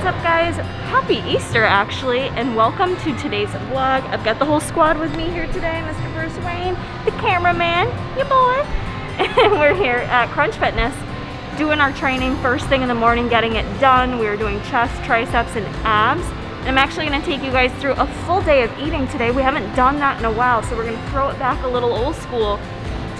What's up, guys? Happy Easter, actually, and welcome to today's vlog. I've got the whole squad with me here today. Mr. Bruce Wayne, the cameraman, your boy, and we're here at Crunch Fitness doing our training first thing in the morning, getting it done. We're doing chest, triceps, and abs. And I'm actually going to take you guys through a full day of eating today. We haven't done that in a while, so we're going to throw it back a little old school,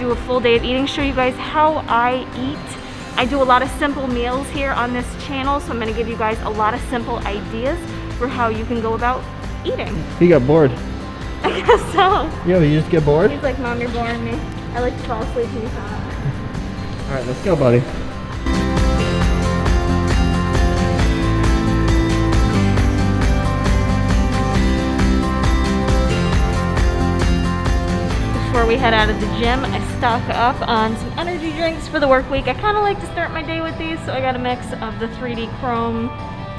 do a full day of eating, show you guys how I eat. I do a lot of simple meals here on this channel, so I'm going to give you guys a lot of simple ideas for how you can go about eating. He got bored. I guess so. Yeah, but you just get bored? He's like, Mom, you're boring me. I like to fall asleep when you talk. Alright, let's go, buddy. Before we head out of the gym, I stock up on some energy drinks for the work week. I kind of like to start my day with these, so I got a mix of the 3D Chrome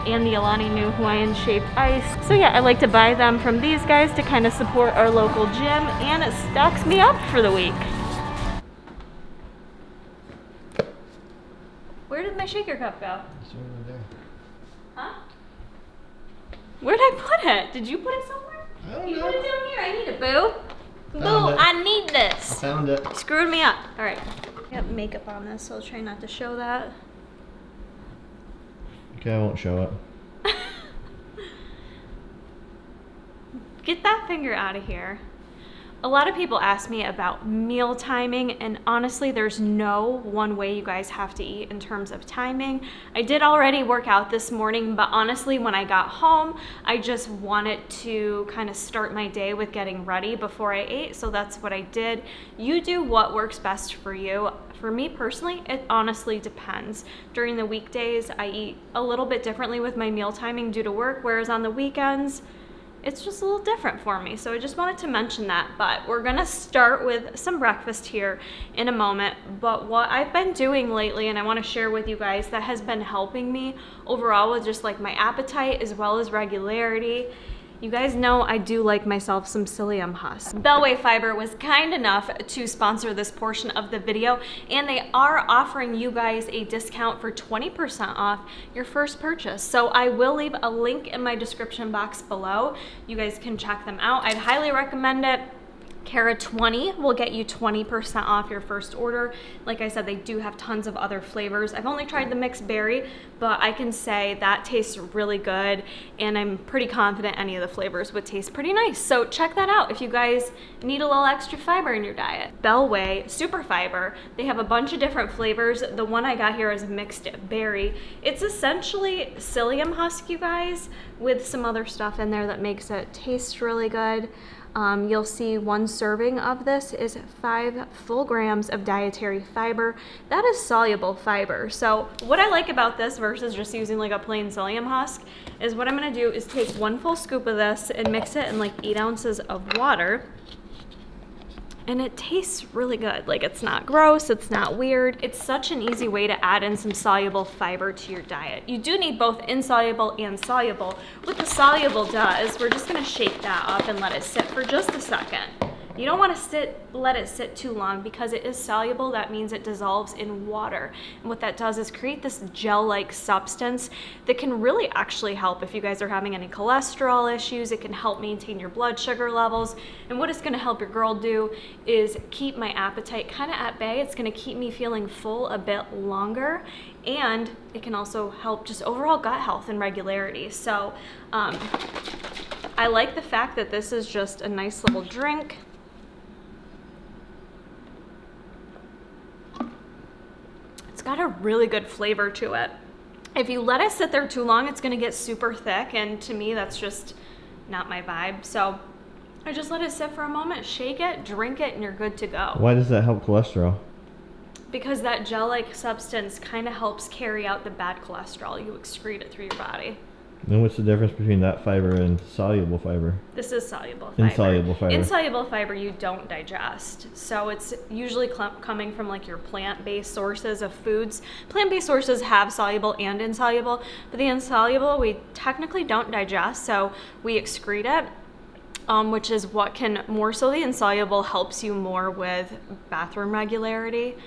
and the Alani Nu Hawaiian shaped ice. So yeah, I like to buy them from these guys to kind of support our local gym, and it stocks me up for the week. Where did my shaker cup go? It's over there. Huh? Where'd I put it? Did you put it somewhere? I don't You know. put it down here? I need it, boo. Boo, Found it. I need this. Found it. You screwed me up. All right. I got makeup on this, so I'll try not to show that. Okay, I won't show it. Get that finger out of here. A lot of people ask me about meal timing, and honestly, there's no one way you guys have to eat in terms of timing. I did already work out this morning, but honestly, when I got home, I just wanted to kind of start my day with getting ready before I ate, so that's what I did. You do what works best for you. For me personally, it honestly depends. During the weekdays, I eat a little bit differently with my meal timing due to work, whereas on the weekends, it's just a little different for me. So I just wanted to mention that, but we're gonna start with some breakfast here in a moment. But what I've been doing lately, and I wanna share with you guys, that has been helping me overall with just like my appetite as well as regularity. You guys know I do like myself some psyllium husk. Bellway Fiber was kind enough to sponsor this portion of the video, and they are offering you guys a discount for 20% off your first purchase. So I will leave a link in my description box below. You guys can check them out. I'd highly recommend it. Cara 20 will get you 20% off your first order. Like I said, they do have tons of other flavors. I've only tried the mixed berry, but I can say that tastes really good, and I'm pretty confident any of the flavors would taste pretty nice. So check that out if you guys need a little extra fiber in your diet. Bellway Super Fiber, they have a bunch of different flavors. The one I got here is mixed berry. It's essentially psyllium husk, you guys, with some other stuff in there that makes it taste really good. You'll see one serving of this is 5 full grams of dietary fiber. That is soluble fiber. So what I like about this versus just using like a plain psyllium husk is what I'm gonna do is take 1 full scoop of this and mix it in like 8 ounces of water. And it tastes really good. Like, it's not gross, it's not weird. It's such an easy way to add in some soluble fiber to your diet. You do need both insoluble and soluble. What the soluble does, we're just gonna shake that up and let it sit for just a second. You don't want to let it sit too long because it is soluble. That means it dissolves in water. And what that does is create this gel-like substance that can really actually help if you guys are having any cholesterol issues. It can help maintain your blood sugar levels. And what it's going to help your girl do is keep my appetite kind of at bay. It's going to keep me feeling full a bit longer. And it can also help just overall gut health and regularity. So I like the fact that this is just a nice little drink. It's got a really good flavor to it. If you let it sit there too long, it's gonna get super thick, and to me, that's just not my vibe. So I just let it sit for a moment, shake it, drink it, and you're good to go. Why does that help cholesterol? Because that gel-like substance kind of helps carry out the bad cholesterol. You excrete it through your body. And what's the difference between that fiber and soluble fiber? This is soluble fiber. Insoluble fiber. Insoluble fiber you don't digest. So it's usually coming from like your plant-based sources of foods. Plant-based sources have soluble and insoluble, but the insoluble we technically don't digest, so we excrete it. Which is what can more so the insoluble helps you more with bathroom regularity.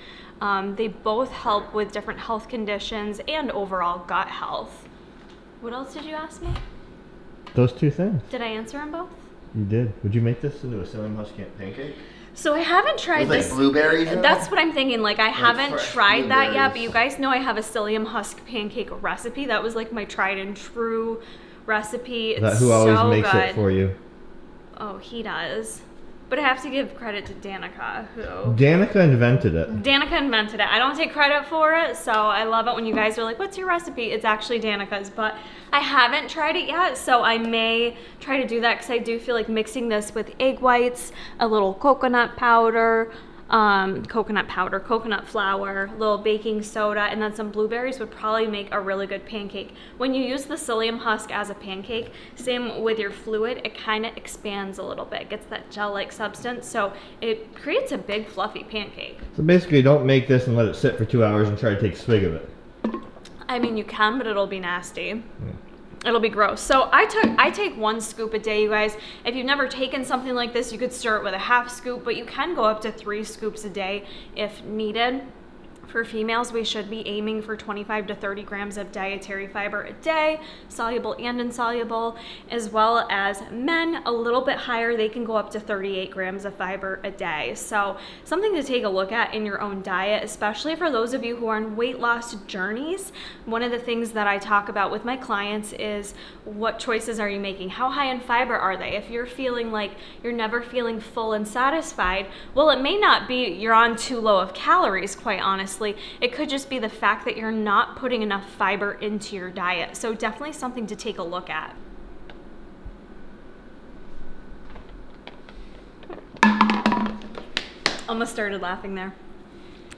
They both help with different health conditions and overall gut health. What else did you ask me? Those two things. Did I answer them both? You did. Would you make this into a psyllium husk pancake? So I haven't tried With this. like blueberries in it? That's what I'm thinking. Like I haven't fresh tried that yet, blueberries. but you guys know I have a psyllium husk pancake recipe. That was like my tried and true recipe. It's That who always so makes good. it for you? Oh, he does. But I have to give credit to Danica, who Danica invented it. Danica invented it. I don't take credit for it, so I love it when you guys are like, what's your recipe? It's actually Danica's, but I haven't tried it yet, so I may try to do that because I do feel like mixing this with egg whites, a little coconut flour, a little baking soda, and then some blueberries would probably make a really good pancake. When you use the psyllium husk as a pancake, same with your fluid, it kind of expands a little bit, gets that gel-like substance, so it creates a big fluffy pancake. So basically, don't make this and let it sit for 2 hours and try to take a swig of it. I mean, you can, but it'll be nasty. It'll be gross. So I take 1 scoop a day, you guys. If you've never taken something like this, you could start with a half scoop, but you can go up to 3 scoops a day if needed. For females, we should be aiming for 25 to 30 grams of dietary fiber a day, soluble and insoluble, as well as men, a little bit higher. They can go up to 38 grams of fiber a day. So something to take a look at in your own diet, especially for those of you who are on weight loss journeys. One of the things that I talk about with my clients is what choices are you making? How high in fiber are they? If you're feeling like you're never feeling full and satisfied, well, it may not be you're on too low of calories, quite honestly. It could just be the fact that you're not putting enough fiber into your diet. So definitely something to take a look at. Almost started laughing there.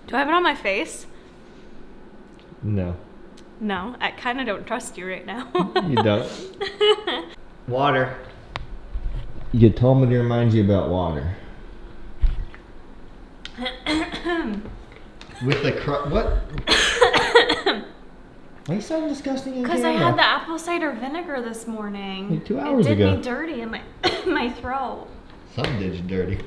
Do I have it on my face? No. No, I kind of don't trust you right now. You don't. Water. You told me to remind you about water. With the what? Why you sound disgusting in Because I camera? had the apple cider vinegar this morning. Like 2 hours it did ago. me dirty in my throat. Some did you dirty.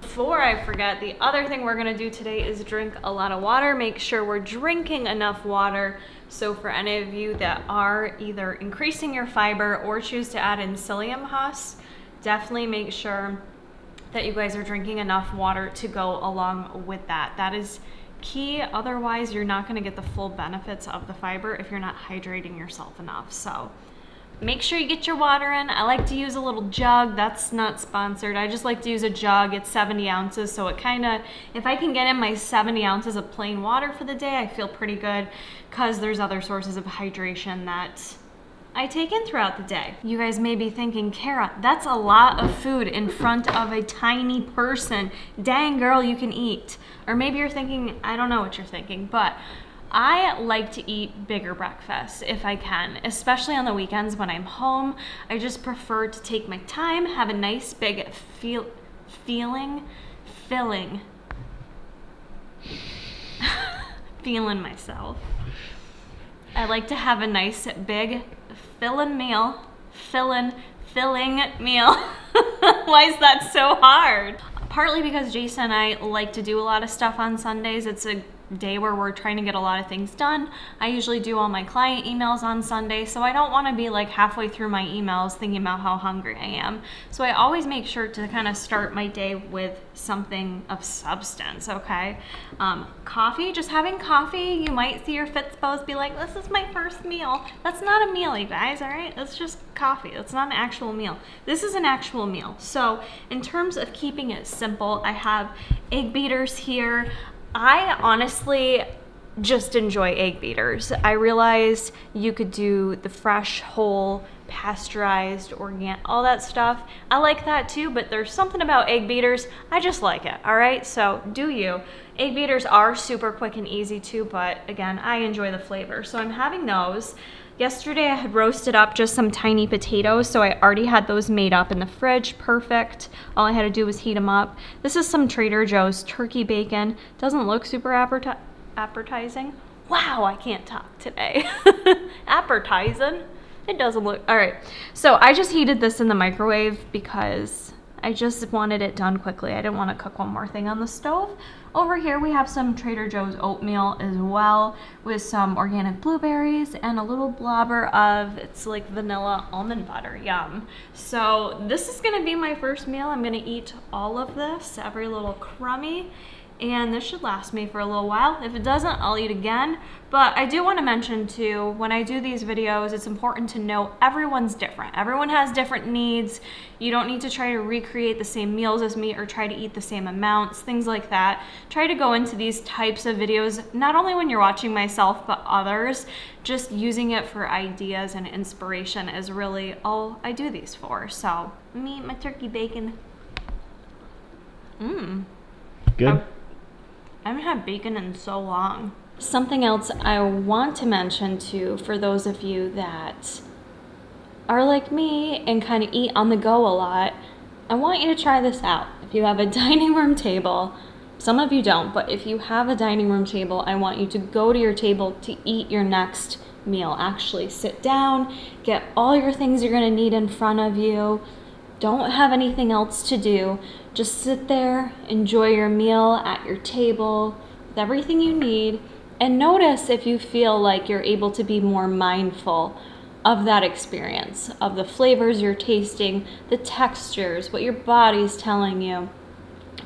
Before I forget, the other thing we're gonna do today is drink a lot of water. Make sure we're drinking enough water. So for any of you that are either increasing your fiber or choose to add in psyllium husks, definitely make sure that you guys are drinking enough water to go along with that. That is key. Otherwise, you're not gonna get the full benefits of the fiber if you're not hydrating yourself enough. So make sure you get your water in. I like to use a little jug. That's not sponsored. I just like to use a jug. It's 70 ounces. So it kind of, if I can get in my 70 ounces of plain water for the day, I feel pretty good because there's other sources of hydration that I take in throughout the day. You guys may be thinking, Kara, that's a lot of food in front of a tiny person. Dang, girl, you can eat. Or maybe you're thinking, I don't know what you're thinking, but I like to eat bigger breakfasts if I can, especially on the weekends when I'm home. I just prefer to take my time, have a nice big feeling myself. I like to have a nice big filling meal. Why is that so hard? Partly because Jason and I like to do a lot of stuff on Sundays. It's a day where we're trying to get a lot of things done. I usually do all my client emails on Sunday, so I don't want to be like halfway through my emails thinking about how hungry I am. So I always make sure to kind of start my day with something of substance, okay? Coffee, just having coffee, you might see your Fitspos be like, this is my first meal. That's not a meal, you guys, all right? That's just coffee. That's not an actual meal. This is an actual meal. So in terms of keeping it simple, I have egg beaters here. I honestly just enjoy egg beaters. I realize you could do the fresh, whole, pasteurized, organic, all that stuff. I like that too, but there's something about egg beaters. I just like it, all right? So do you. Egg beaters are super quick and easy too, but again, I enjoy the flavor. So I'm having those. Yesterday I had roasted up just some tiny potatoes, so I already had those made up in the fridge. Perfect. All I had to do was heat them up. This is some Trader Joe's turkey bacon. Doesn't look super appetizing. Wow, I can't talk today. Appetizing. It doesn't look, all right. So I just heated this in the microwave because I just wanted it done quickly. I didn't want to cook one more thing on the stove. Over here we have some Trader Joe's oatmeal as well with some organic blueberries and a little blobber of, it's like vanilla almond butter. Yum. So this is gonna be my first meal. I'm gonna eat all of this, every little crummy, and this should last me for a little while. If it doesn't, I'll eat again. But I do want to mention too, when I do these videos, it's important to know everyone's different. Everyone has different needs. You don't need to try to recreate the same meals as me or try to eat the same amounts, things like that. Try to go into these types of videos, not only when you're watching myself, but others. Just using it for ideas and inspiration is really all I do these for. So, let me eat my turkey bacon. Good? I haven't had bacon in so long. Something else I want to mention too, for those of you that are like me and kind of eat on the go a lot, I want you to try this out. If you have a dining room table, some of you don't, but if you have a dining room table, I want you to go to your table to eat your next meal. Actually sit down, get all your things you're gonna need in front of you. Don't have anything else to do. Just sit there, enjoy your meal at your table with everything you need, and notice if you feel like you're able to be more mindful of that experience, of the flavors you're tasting, the textures, what your body's telling you.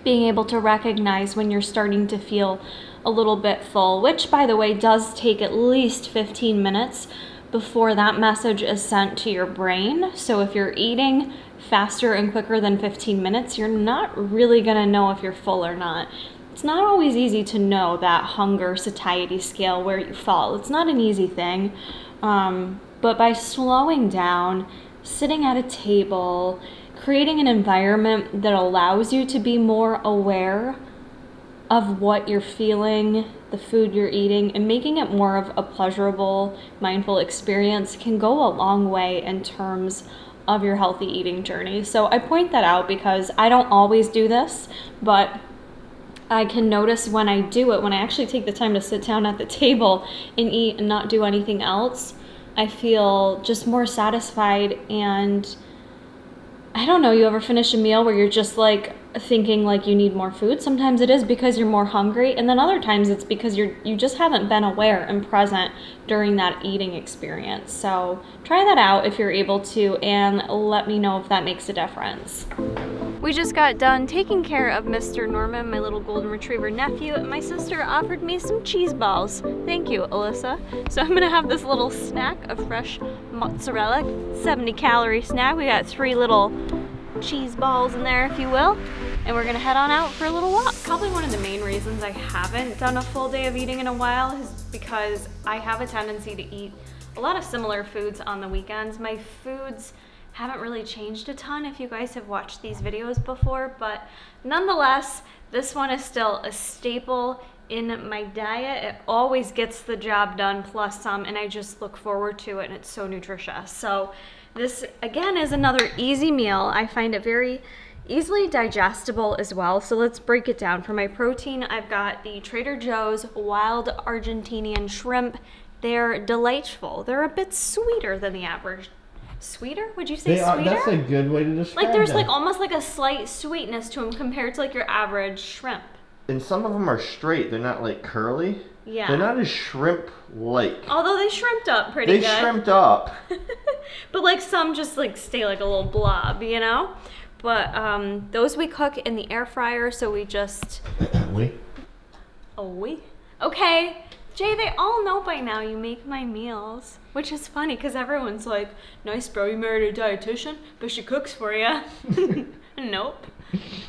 Being able to recognize when you're starting to feel a little bit full, which by the way does take at least 15 minutes before that message is sent to your brain. So if you're eating faster and quicker than 15 minutes, you're not really gonna know if you're full or not. It's not always easy to know that hunger satiety scale where you fall. It's not an easy thing, but by slowing down, sitting at a table, creating an environment that allows you to be more aware of what you're feeling, the food you're eating, and making it more of a pleasurable, mindful experience can go a long way in terms of your healthy eating journey. So I point that out because I don't always do this, but I can notice when I do it, when I actually take the time to sit down at the table and eat and not do anything else, I feel just more satisfied. And I don't know, you ever finish a meal where you're just like thinking like you need more food? Sometimes it is because you're more hungry, and then other times it's because you just haven't been aware and present during that eating experience. So try that out if you're able to, and let me know if that makes a difference. We just got done taking care of Mr. Norman, my little golden retriever nephew, and my sister offered me some cheese balls. Thank you, Alyssa. So I'm gonna have this little snack of fresh mozzarella, 70-calorie snack. We got 3 little cheese balls in there, if you will, and we're gonna head on out for a little walk. Probably one of the main reasons I haven't done a full day of eating in a while is because I have a tendency to eat a lot of similar foods on the weekends. My foods haven't really changed a ton if you guys have watched these videos before, but nonetheless, this one is still a staple in my diet. It always gets the job done plus some, and I just look forward to it, and it's so nutritious. So this again is another easy meal. I find it very easily digestible as well. So let's break it down. For my protein, I've got the Trader Joe's wild Argentinian shrimp. They're delightful. They're a bit sweeter than the average. Sweeter? Would you say sweeter? That's a good way to describe like there's them. like almost like a slight sweetness to them compared to like your average shrimp. And some of them are straight. They're not like curly. Yeah. They're not as shrimp-like. Although they shrimped up pretty good. They shrimped up. But like some just like stay like a little blob, you know? But those we cook in the air fryer, so we just... Okay. Jay, they all know by now you make my meals. Which is funny, because everyone's like, nice bro, you married a dietitian, but she cooks for you. Nope.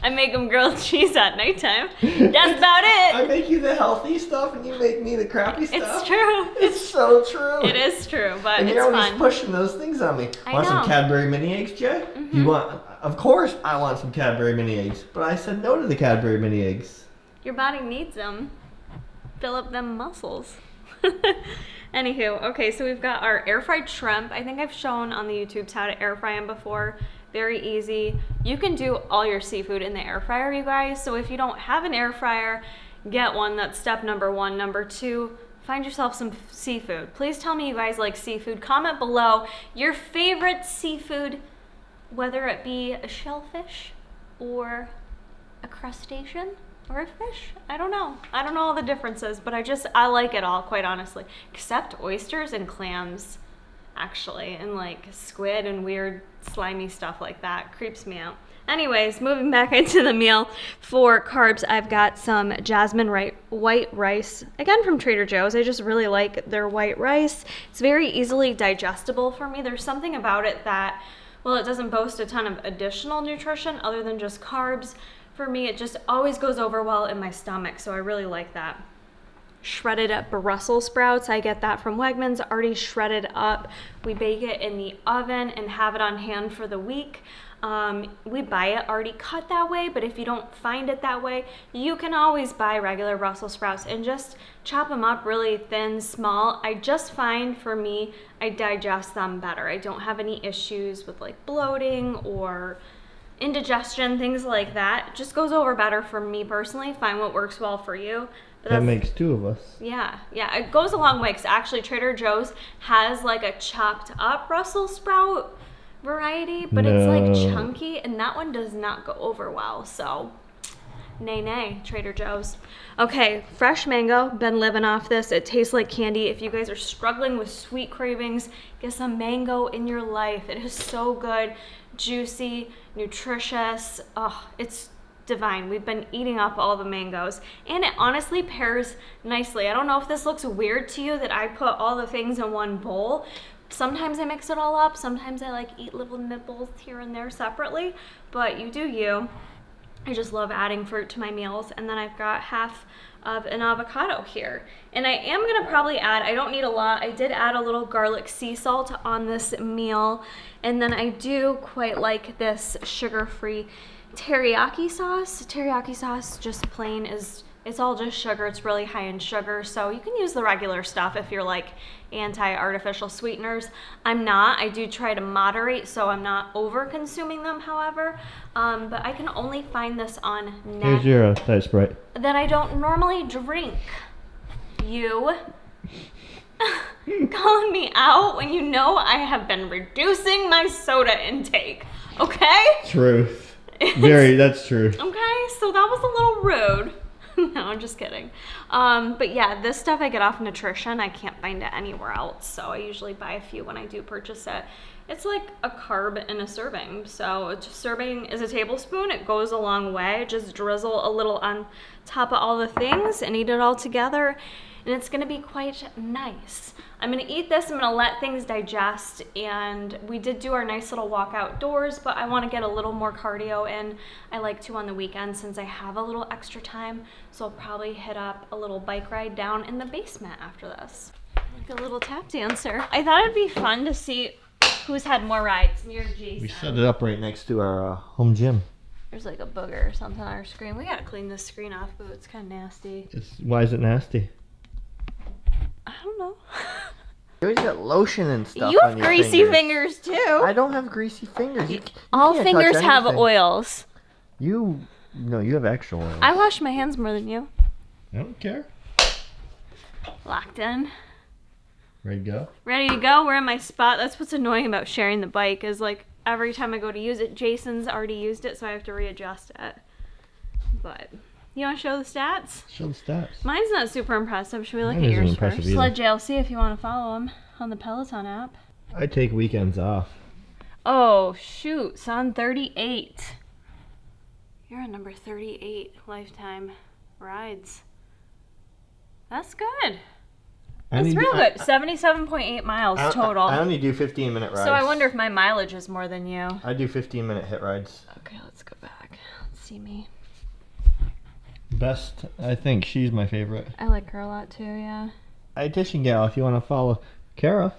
I make them grilled cheese at nighttime. That's about it. I make you the healthy stuff and you make me the crappy stuff. It's true. It's so true. It is true, but and it's you're fun. always pushing those things on me. I Want know. some Cadbury mini eggs, Jay? Mm-hmm. You want? Of course I want some Cadbury mini eggs, but I said no to the Cadbury mini eggs. Your body needs them. Fill up them muscles. Anywho, okay, so we've got our air fried shrimp. I think I've shown on the YouTubes how to air fry them before. Very easy. You can do all your seafood in the air fryer, you guys. So if you don't have an air fryer, get one. That's step number 1. Number 2, find yourself some seafood. Please tell me you guys like seafood. Comment below your favorite seafood, whether it be a shellfish or a crustacean or a fish. I don't know all the differences, but I like it all, quite honestly, except oysters and clams, actually, and like squid and weird slimy stuff like that creeps me out. Anyways, moving back into the meal. For carbs, I've got some jasmine white rice, again from Trader Joe's. I just really like their white rice. It's very easily digestible for me. There's something about it that, well, it doesn't boast a ton of additional nutrition other than just carbs. For me, it just always goes over well in my stomach, so I really like that. Shredded up Brussels sprouts, I get that from Wegmans, already shredded up. We bake it in the oven and have it on hand for the week. We buy it already cut that way, but if you don't find it that way, you can always buy regular Brussels sprouts and just chop them up really thin, small. I just find, for me, I digest them better. I don't have any issues with like bloating or indigestion, things like that. It just goes over better for me personally. Find what works well for you. But that makes two of us. Yeah, it goes a long way, because actually Trader Joe's has like a chopped up Brussels sprout variety, but it's like chunky, and that one does not go over well, so nay, Trader Joe's. Okay, fresh mango, been living off this. It tastes like candy. If you guys are struggling with sweet cravings, get some mango in your life. It is so good, juicy, nutritious. Oh, it's divine. We've been eating up all the mangoes, and it honestly pairs nicely. I don't know if this looks weird to you that I put all the things in one bowl. Sometimes I mix it all up. Sometimes I like eat little nibbles here and there separately, but you do you. I just love adding fruit to my meals. And then I've got half of an avocado here. And I am gonna probably add, I don't need a lot, I did add a little garlic sea salt on this meal. And then I do quite like this sugar-free teriyaki sauce. Teriyaki sauce, just plain, it's all just sugar. It's really high in sugar, so you can use the regular stuff if you're like anti-artificial sweeteners. I'm not. I do try to moderate, so I'm not over consuming them, however. But I can only find this on net. Here's your Diet Sprite. That I don't normally drink. You calling me out when you know I have been reducing my soda intake, okay? Truth. That's true. Okay, so that was a little rude. No, I'm just kidding. But yeah, this stuff I get off Nutrition. I can't find it anywhere else, so I usually buy a few when I do purchase it. It's like a carb in a serving. So a serving is a tablespoon. It goes a long way. Just drizzle a little on top of all the things and eat it all together, and it's gonna be quite nice. I'm gonna eat this, I'm gonna let things digest, and we did do our nice little walk outdoors, but I wanna get a little more cardio in. I like to on the weekend since I have a little extra time, so I'll probably hit up a little bike ride down in the basement after this. Like a little tap dancer. I thought it'd be fun to see who's had more rides, me or Jason. We set it up right next to our home gym. There's like a booger or something on our screen. We gotta clean this screen off, but it's kind of nasty. Why is it nasty? I don't know. You always got lotion and stuff You on have your greasy fingers too. I don't have greasy fingers. All fingers have oils. You have extra oils. I wash my hands more than you. I don't care. Locked in. Ready to go? Ready to go. We're in my spot. That's what's annoying about sharing the bike is like every time I go to use it, Jason's already used it, so I have to readjust it. But you want to show the stats? Show the stats. Mine's not super impressive. Should we look Mine at isn't yours impressive first? either. Let JLC if you want to follow him on the Peloton app. I take weekends off. Oh, shoot. Son, 38. You're on number 38 lifetime rides. That's good. That's real good. 77.8 miles total. I only do 15-minute rides. So I wonder if my mileage is more than you. I do 15-minute hit rides. Okay, let's go back. Let's see me. Best, I think she's my favorite. I like her a lot too, yeah. Dietitian gal, if you want to follow Kara.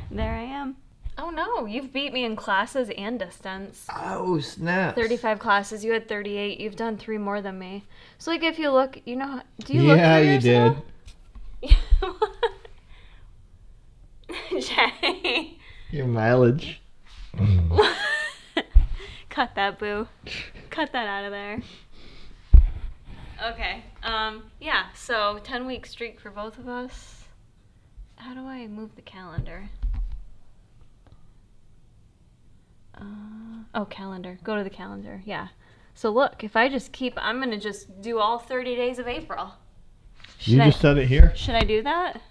There I am. Oh no, you've beat me in classes and distance. Oh, snap. 35 classes, you had 38. You've done 3 more than me. So like if you look, do you look for yours? Yeah, you did. Jay. Your mileage. Cut that, boo. Cut that out of there. Okay. Yeah, so 10-week streak for both of us. How do I move the calendar? Oh, calendar. Go to the calendar. Yeah. So look, if I just keep, I'm going to just do all 30 days of April. You just said it here? Should I do that?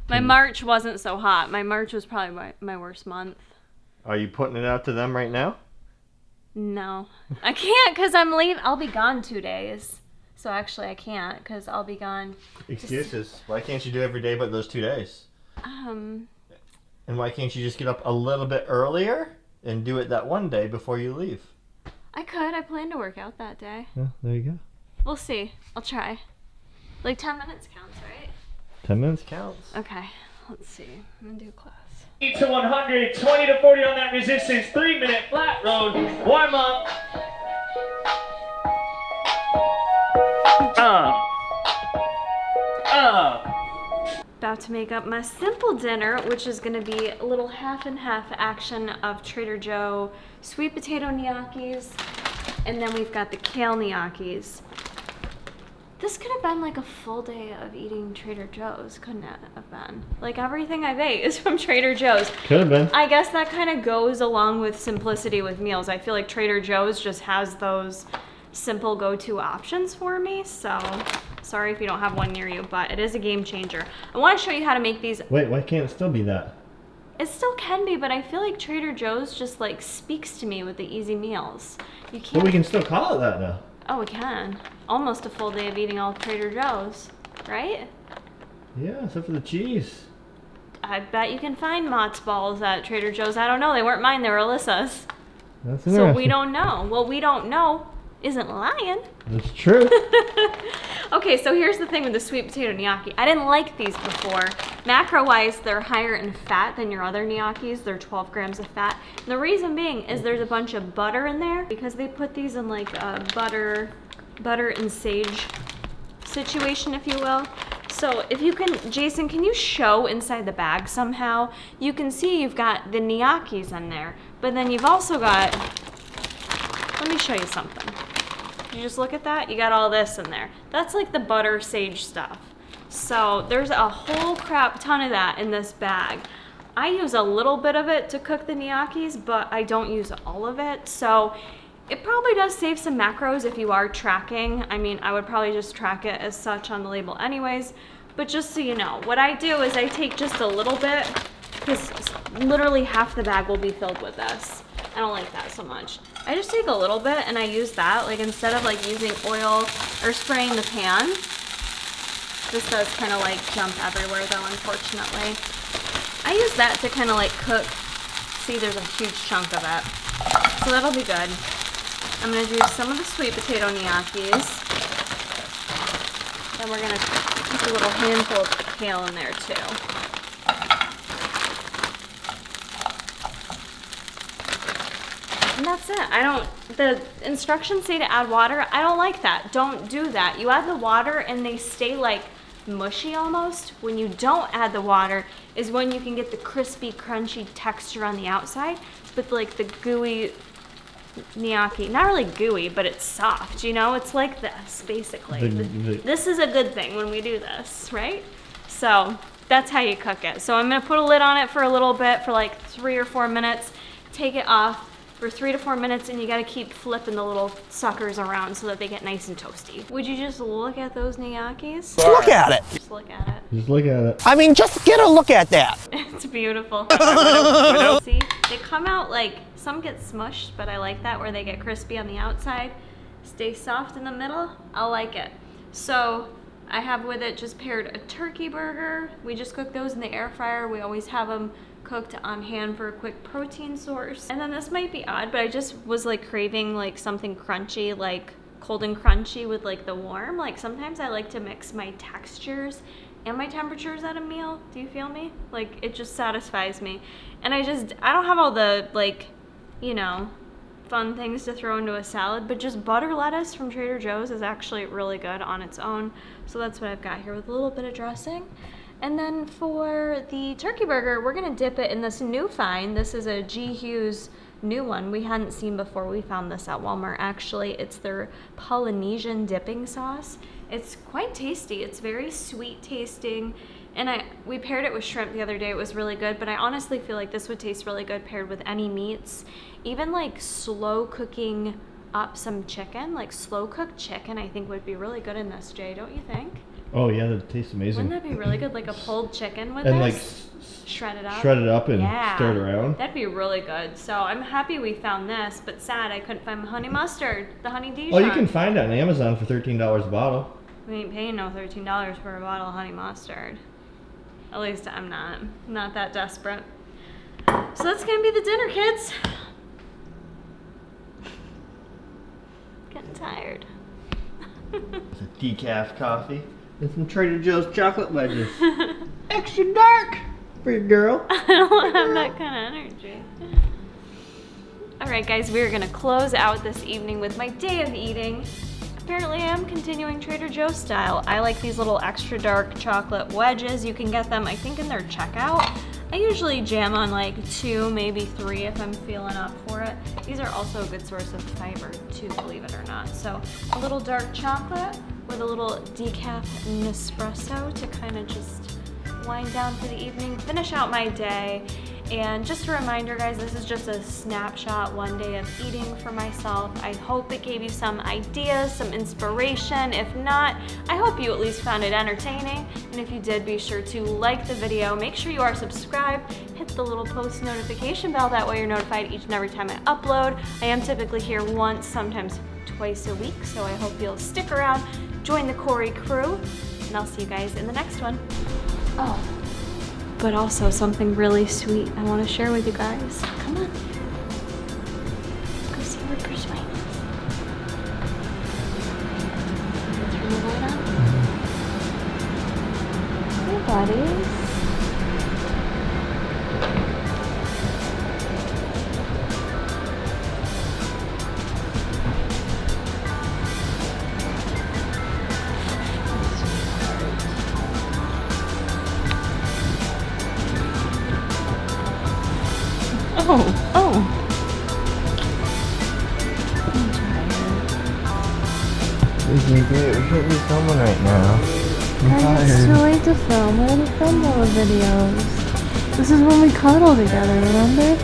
My March wasn't so hot. My March was probably my worst month. Are you putting it out to them right now? No. I can't because I'm leaving. I'll be gone 2 days. So actually I can't because I'll be gone. Excuses. Why can't you do every day but those 2 days? And why can't you just get up a little bit earlier and do it that one day before you leave? I could. I plan to work out that day. Yeah, there you go. We'll see. I'll try. Like 10 minutes counts, right? 10 minutes counts. Okay. Let's see. I'm going to do class. 80 to 100, 20 to 40 on that resistance, 3-minute flat road, warm up. About to make up my simple dinner, which is going to be a little half and half action of Trader Joe sweet potato gnocchis, and then we've got the kale gnocchis. This could have been like a full day of eating Trader Joe's, couldn't it have been? Like everything I've ate is from Trader Joe's. Could have been. I guess that kind of goes along with simplicity with meals. I feel like Trader Joe's just has those simple go-to options for me, so sorry if you don't have one near you, but it is a game changer. I want to show you how to make these. Wait, why can't it still be that? It still can be, but I feel like Trader Joe's just like speaks to me with the easy meals. You can't. But we can still call it that now. Oh, we can. Almost a full day of eating all Trader Joe's, right? Yeah, except for the cheese. I bet you can find Mott's balls at Trader Joe's. I don't know. They weren't mine. They were Alyssa's. That's So interesting. we don't know. What we don't know isn't lying. That's true. Okay, so here's the thing with the sweet potato gnocchi. I didn't like these before. Macro-wise, they're higher in fat than your other gnocchis. They're 12 grams of fat. And the reason being is there's a bunch of butter in there because they put these in like a butter and sage situation, if you will. So if you can, Jason, can you show inside the bag somehow? You can see you've got the gnocchis in there, but then you've also got, let me show you something. You just look at that, you got all this in there. That's like the butter sage stuff. So there's a whole crap ton of that in this bag. I use a little bit of it to cook the gnocchis, but I don't use all of it. So it probably does save some macros if you are tracking. I mean, I would probably just track it as such on the label anyways. But just so you know, what I do is I take just a little bit, because literally half the bag will be filled with this. I don't like that so much. I just take a little bit and I use that, like instead of like using oil or spraying the pan. This does kind of like jump everywhere though, unfortunately. I use that to kind of like cook. See, there's a huge chunk of it. So that'll be good. I'm gonna do some of the sweet potato gnocchis. Then we're gonna put a little handful of kale in there too. And that's it. The instructions say to add water. I don't like that. Don't do that. You add the water and they stay like mushy almost. When you don't add the water is when you can get the crispy, crunchy texture on the outside, but like the gooey gnocchi. Not really gooey, but it's soft, you know? It's like this, basically. This is a good thing when we do this, right? So that's how you cook it. So I'm gonna put a lid on it for a little bit, for like 3 or 4 minutes, take it off for 3 to 4 minutes, and you gotta keep flipping the little suckers around so that they get nice and toasty. Would you just look at those gnocchis? Just look at it. Just look at it. Just look at it. I mean, just get a look at that. It's beautiful. See, they come out like, some get smushed, but I like that where they get crispy on the outside, stay soft in the middle. I like it. So I have with it just paired a turkey burger. We just cook those in the air fryer. We always have them cooked on hand for a quick protein source. And then this might be odd, but I just was like craving like something crunchy, like cold and crunchy with like the warm. Like sometimes I like to mix my textures and my temperatures at a meal. Do you feel me? Like it just satisfies me. And I don't have all the like, you know, fun things to throw into a salad, but just butter lettuce from Trader Joe's is actually really good on its own. So that's what I've got here with a little bit of dressing. And then for the turkey burger, we're gonna dip it in this new find. This is a G. Hughes new one we hadn't seen before. We found this at Walmart actually. It's their Polynesian dipping sauce. It's quite tasty. It's very sweet tasting. And we paired it with shrimp the other day. It was really good, but I honestly feel like this would taste really good paired with any meats. Even like slow cooking up some chicken, like slow cooked chicken, I think would be really good in this, Jay, don't you think? Oh yeah, that tastes amazing. Wouldn't that be really good? Like a pulled chicken with and this? like shred it up. Shred it up and yeah, stir it around. That'd be really good. So I'm happy we found this, but sad I couldn't find honey mustard, the honey Dijon. Oh, you can find it on Amazon for $13 a bottle. We ain't paying no $13 for a bottle of honey mustard. At least I'm not. I'm not that desperate. So that's gonna be the dinner, kids. Getting tired. It's a decaf coffee and some Trader Joe's chocolate wedges. Extra dark for your girl. I don't have that kind of energy. Alright guys, we're gonna close out this evening with my day of eating. Apparently I'm continuing Trader Joe's style. I like these little extra dark chocolate wedges. You can get them, I think, in their checkout. I usually jam on like 2, maybe 3 if I'm feeling up for it. These are also a good source of fiber too, believe it or not. So a little dark chocolate with a little decaf Nespresso to kind of just wind down for the evening, finish out my day. And just a reminder, guys, this is just a snapshot, one day of eating for myself. I hope it gave you some ideas, some inspiration. If not, I hope you at least found it entertaining. And if you did, be sure to like the video. Make sure you are subscribed. Hit the little post notification bell. That way you're notified each and every time I upload. I am typically here once, sometimes twice a week. So I hope you'll stick around, join the Corey crew, and I'll see you guys in the next one. Oh. But also something really sweet I want to share with you guys. Come on. Go see where Persuade is. Turn the light on. Hey, buddies. Oh. We shouldn't be filming right now. It's too late to film. We already filmed all the videos. This is when we cuddle together, remember?